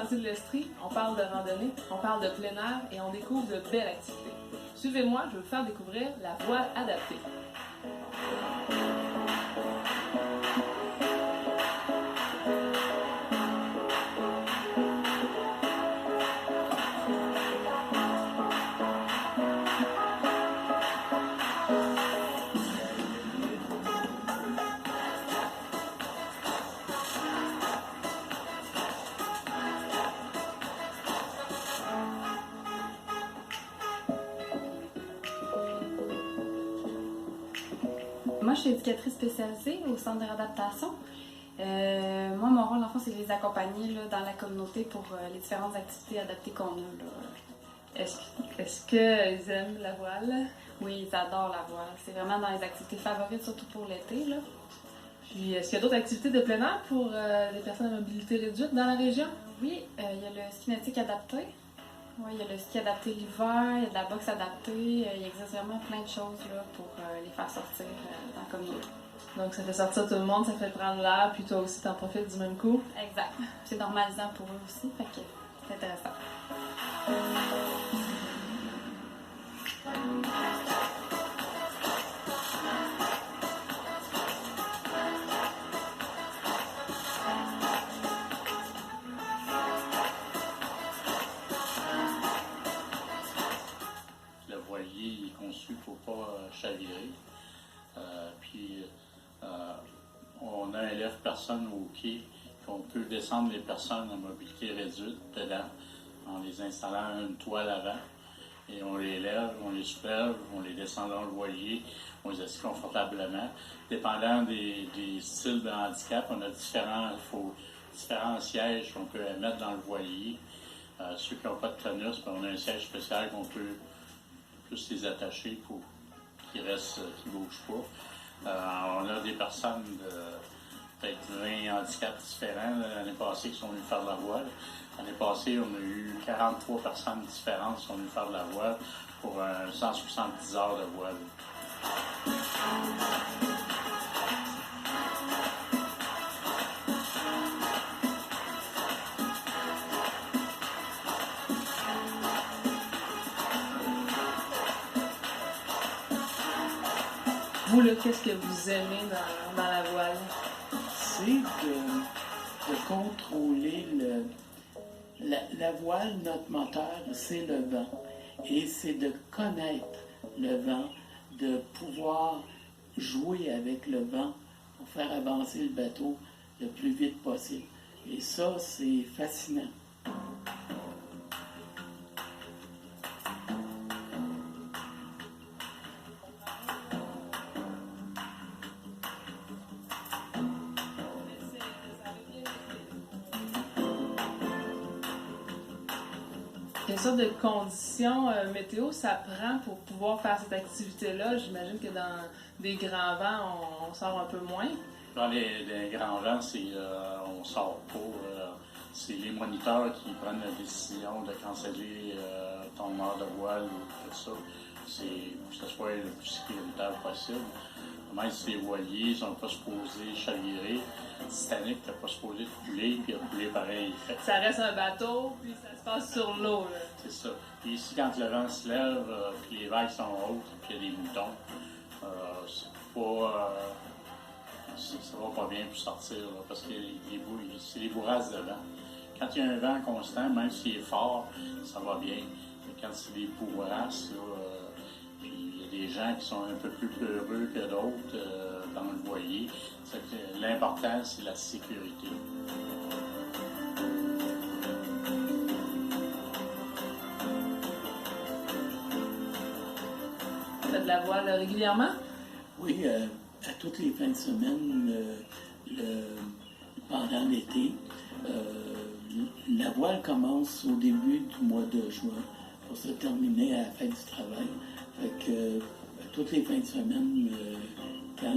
Sentier de l'Estrie, on parle de randonnée, on parle de plein air et on découvre de belles activités. Suivez-moi, je vais vous faire découvrir la voile adaptée. Moi, je suis éducatrice spécialisée au centre de réadaptation. Moi, mon rôle, en fond, c'est de les accompagner là, dans la communauté pour les différentes activités adaptées qu'on a. Là. Est-ce qu'ils aiment la voile? Oui, ils adorent la voile. C'est vraiment dans les activités favorites, surtout pour l'été. Là. Puis, est-ce qu'il y a d'autres activités de plein air pour les personnes à mobilité réduite dans la région? Oui, il y a le ski nautique adapté. Oui, il y a le ski adapté l'hiver, il y a de la boxe adaptée. Il existe vraiment plein de choses là, pour les faire sortir dans la communauté. Donc, ça fait sortir tout le monde, ça fait prendre l'air, puis toi aussi, t'en profites du même coup. Exact. C'est normalisant pour eux aussi, fait que c'est intéressant. Le voilier est conçu pour ne pas chavirer. On a un lève-personne au quai, qu'on peut descendre les personnes à mobilité réduite dedans en les installant une toile avant. Et on les lève, on les soulève, on les descend dans le voilier, on les assit confortablement. Dépendant des styles de handicap, on a différents sièges qu'on peut mettre dans le voilier. Ceux qui n'ont pas de tonus, on a un siège spécial qu'on peut plus les attacher pour qu'ils restent, qu'ils ne bougent pas. On a des personnes de peut-être 20 handicaps différents l'année passée qui sont venues faire de la voile. L'année passée, on a eu 43 personnes différentes qui sont venues faire de la voile pour 170 heures de voile. Vous, là, qu'est-ce que vous aimez dans la voile? C'est de contrôler la voile, notre moteur, c'est le vent. Et c'est de connaître le vent, de pouvoir jouer avec le vent pour faire avancer le bateau le plus vite possible. Et ça, c'est fascinant. Quelle sorte de conditions météo ça prend pour pouvoir faire cette activité-là? J'imagine que dans des grands vents, on sort un peu moins. Dans les grands vents, on sort pas. C'est les moniteurs qui prennent la décision de canceller ton heure de voile ou tout ça. Que ce soit le plus sécuritaire possible. Même si les voiliers ne sont pas supposés chavirer, Titanic n'est pas supposé couler, puis il a coulé pareil. Ça reste un bateau, puis ça se passe sur l'eau. C'est ça. Et ici, quand le vent se lève, puis les vagues sont hautes, puis il y a des moutons, ça va pas bien pour sortir, là, parce que c'est les bourrasques de vent. Quand il y a un vent constant, même s'il est fort, ça va bien. Mais quand c'est des bourrasques, puis il y a des gens qui sont un peu plus peureux que d'autres dans le voilier, l'important, c'est la sécurité. Tu fais de la voile régulièrement? Oui, à toutes les fins de semaine, pendant l'été. La voile commence au début du mois de juin pour se terminer à la fin du travail. Fait que toutes les fins de semaine, quand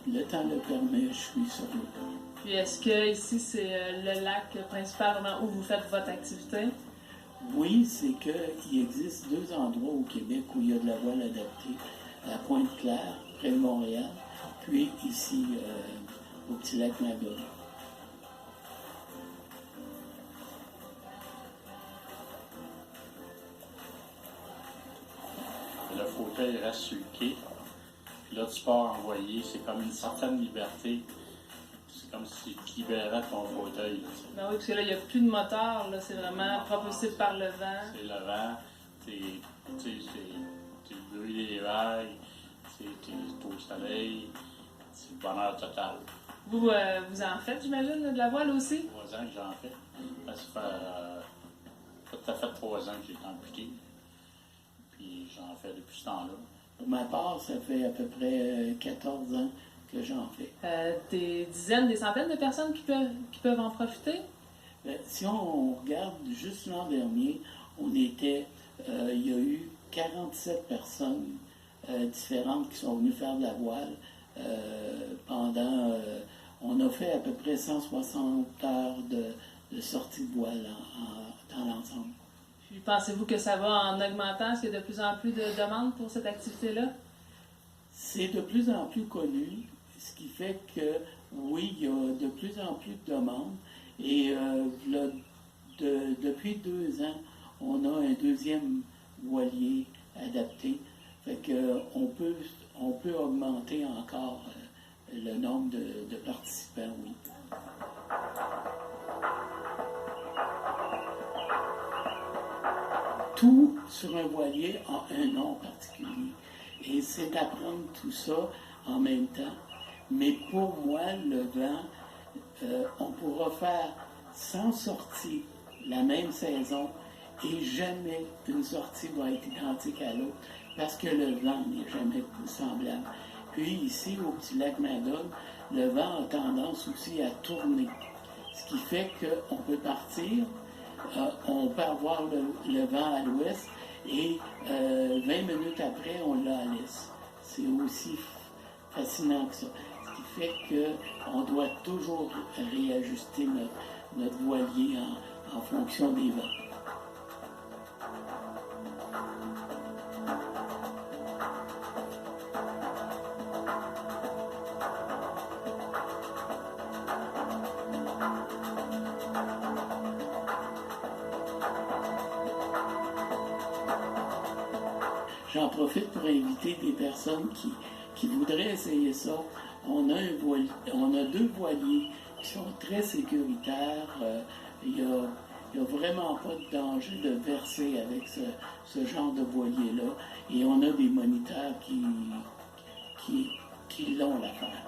le temps le permet, je suis sur l'eau. Puis est-ce que ici c'est le lac principal où vous faites votre activité? Oui, c'est qu'il existe deux endroits au Québec où il y a de la voile adaptée. À Pointe-Claire, près de Montréal, puis ici, au Petit Lac Magog. fauteuil reste sur le quai. Puis là, tu pars envoyer. C'est comme une certaine liberté. C'est comme si tu libérais ton fauteuil. Ben oui, parce que là, il n'y a plus de moteur, là, c'est vraiment propulsé par le vent. C'est le vent, c'est le bruit des vagues, c'est au soleil, c'est le bonheur total. Vous, vous en faites, j'imagine, de la voile aussi? 3 ans que j'en fais. Ça fait tout à fait 3 ans que j'ai été amputé. Puis j'en fais depuis ce temps-là. Pour ma part, ça fait à peu près 14 ans que j'en fais. Des dizaines, des centaines de personnes qui peuvent en profiter? Si on regarde juste l'an dernier, il y a eu 47 personnes différentes qui sont venues faire de la voile on a fait à peu près 160 heures de sortie de voile dans l'ensemble. Puis pensez-vous que ça va en augmentant? Est-ce qu'il y a de plus en plus de demandes pour cette activité-là? C'est de plus en plus connu, ce qui fait que, oui, il y a de plus en plus de demandes. Et depuis 2 ans, on a un deuxième voilier adapté. Fait que on peut augmenter encore le nombre de participants, oui. Tout sur un voilier a un nom particulier. Et c'est d'apprendre tout ça en même temps. Mais pour moi, le vent, on pourra faire 100 sorties la même saison et jamais une sortie va être identique à l'autre parce que le vent n'est jamais semblable. Puis ici, au petit lac Magog, le vent a tendance aussi à tourner. Ce qui fait qu'on peut partir, on peut avoir le vent à l'ouest et 20 minutes après, on l'a à l'est. C'est aussi fascinant que ça. Ce qui fait qu'on doit toujours réajuster notre voilier en fonction des vents. J'en profite pour inviter des personnes qui voudraient essayer ça. On a 2 voiliers qui sont très sécuritaires. Il n'y a vraiment pas de danger de verser avec ce genre de voilier-là. Et on a des moniteurs qui l'ont l'affaire.